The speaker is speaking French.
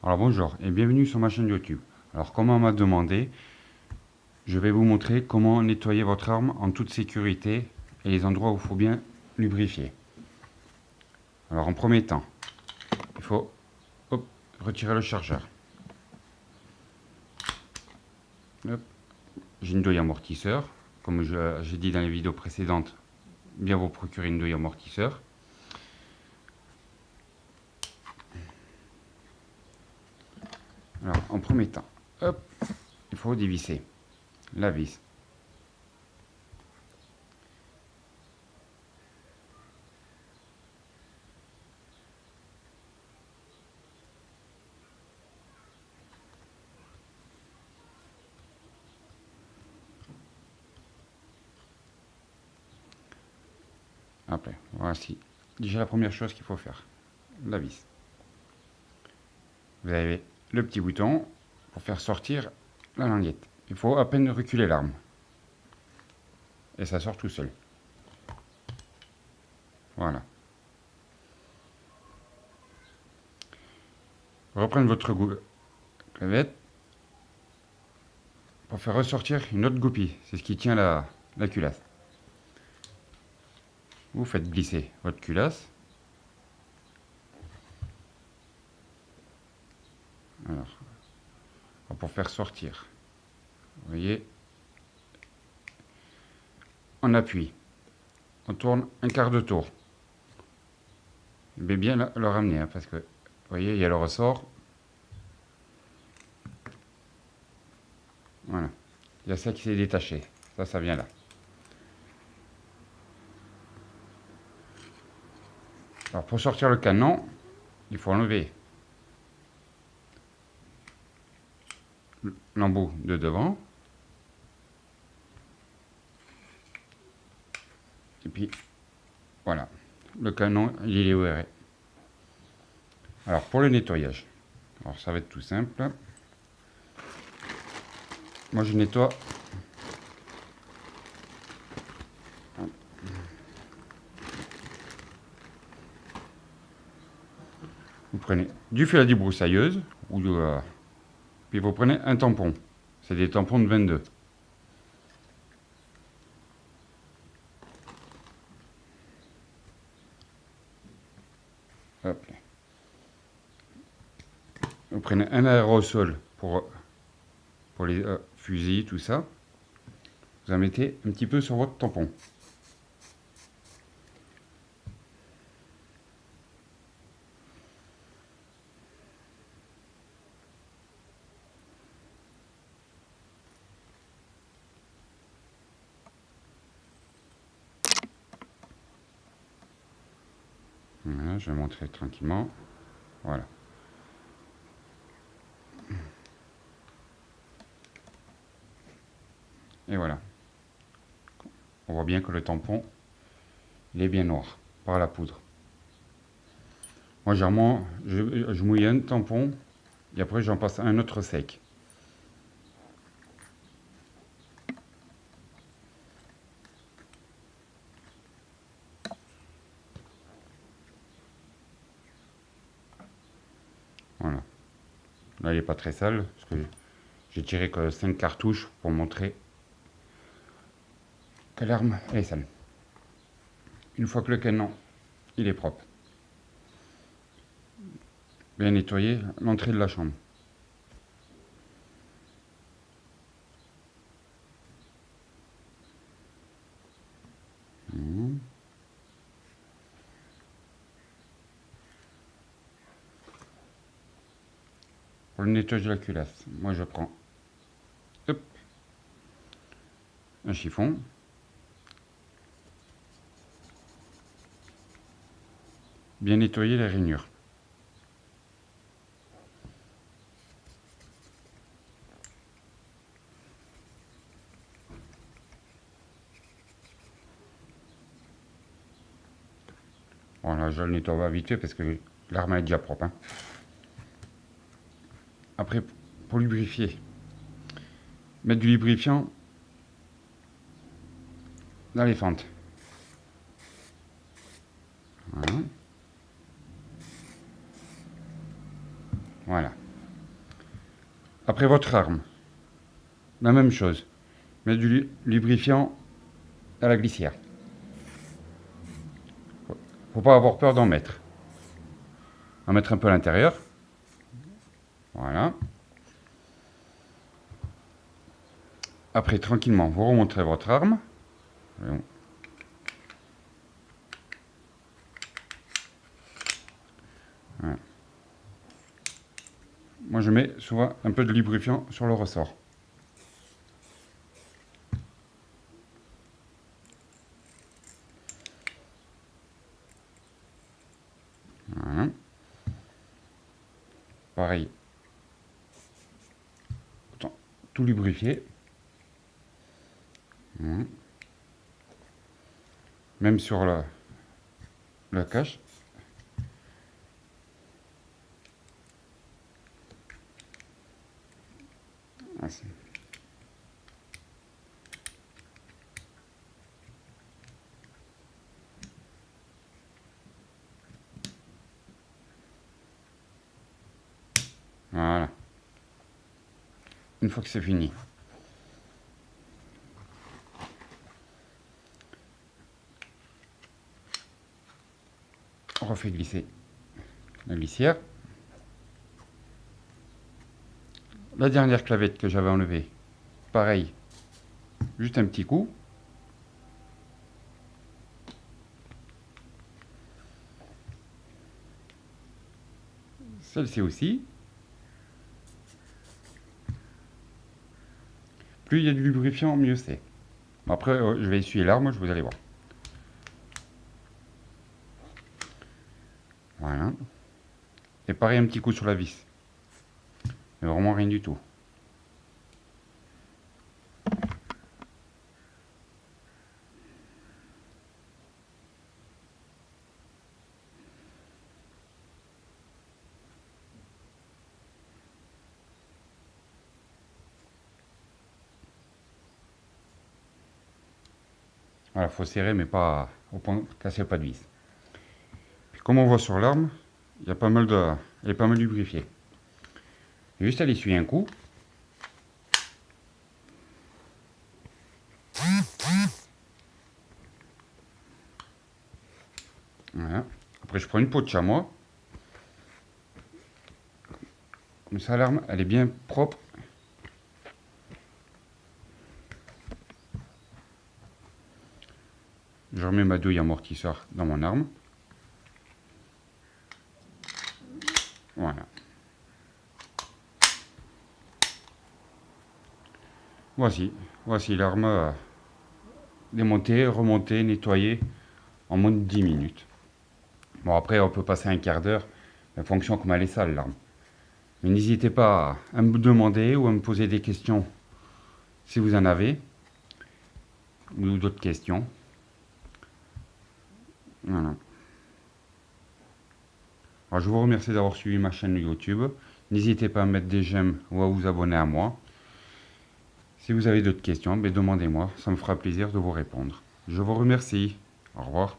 Alors bonjour et bienvenue sur ma chaîne YouTube. Alors comme on m'a demandé, je vais vous montrer comment nettoyer votre arme en toute sécurité et les endroits où il faut bien lubrifier. Alors en premier temps, il faut retirer le chargeur. J'ai une douille amortisseur. Comme j'ai dit dans les vidéos précédentes, bien vous procurer une douille amortisseur. Alors en premier temps, il faut dévisser la vis. Après, voici déjà la première chose qu'il faut faire, la vis. Vous avez le petit bouton pour faire sortir la languette. Il faut à peine reculer l'arme. Et ça sort tout seul. Voilà. Reprendre votre clavette pour faire ressortir une autre goupille. C'est ce qui tient la culasse. Vous faites glisser votre culasse. Alors, pour faire sortir, vous voyez, on appuie, on tourne un quart de tour. Mais bien le ramener, hein, parce que, vous voyez, il y a le ressort. Voilà, il y a ça qui s'est détaché. Ça vient là. Alors, pour sortir le canon, il faut enlever l'embout de devant. Et puis, voilà, le canon, il est ouvert. Alors, pour le nettoyage, alors ça va être tout simple. Moi, je nettoie. Vous prenez du fil à débroussailleuse, puis vous prenez un tampon. C'est des tampons de 22. Hop. Vous prenez un aérosol pour les fusils, tout ça. Vous en mettez un petit peu sur votre tampon. Voilà, je vais montrer tranquillement. Voilà. Et voilà. On voit bien que le tampon, il est bien noir par la poudre. Moi, généralement, je mouille un tampon et après j'en passe un autre sec. Voilà. Là, il n'est pas très sale parce que j'ai tiré que 5 cartouches pour montrer que l'arme est sale. Une fois que le canon il est propre, bien nettoyer l'entrée de la chambre. Pour le nettoyage de la culasse, moi je prends un chiffon. Bien nettoyer les rainures. Voilà, je le nettoie vite fait parce que l'arme est déjà propre. Hein. Après, pour lubrifier, mettre du lubrifiant dans les fentes. Voilà. Voilà. Après votre arme, la même chose. Mettre du lubrifiant à la glissière. Faut pas avoir peur d'en mettre. En mettre un peu à l'intérieur. Voilà. Après, tranquillement, vous remonterez votre arme. Voilà. Moi, je mets souvent un peu de lubrifiant sur le ressort. Voilà. Pareil. Autant tout lubrifier. Voilà. Même sur le cache. Voilà. Une fois que c'est fini, on refait glisser la glissière. La dernière clavette que j'avais enlevée, pareil, juste un petit coup. Celle-ci aussi. Plus il y a du lubrifiant, mieux c'est. Après, je vais essuyer l'arme, vous allez voir. Voilà. Et pareil, un petit coup sur la vis. Mais vraiment rien du tout. Voilà, faut serrer, mais pas au point de casser pas de vis. Puis comme on voit sur l'arme, il y a pas mal elle est pas mal lubrifiée. Juste à l'essuyer un coup. Voilà. Après, je prends une peau de chamois. Comme ça, l'arme, elle est bien propre. Je remets ma douille amortisseur dans mon arme. Voilà. Voici l'arme démontée, remontée, nettoyée en moins de 10 minutes. Bon, après, on peut passer un quart d'heure, en fonction comment elle est sale, l'arme. Mais n'hésitez pas à me demander ou à me poser des questions si vous en avez, ou d'autres questions. Voilà. Alors, je vous remercie d'avoir suivi ma chaîne YouTube. N'hésitez pas à mettre des j'aime ou à vous abonner à moi. Si vous avez d'autres questions, demandez-moi, ça me fera plaisir de vous répondre. Je vous remercie. Au revoir.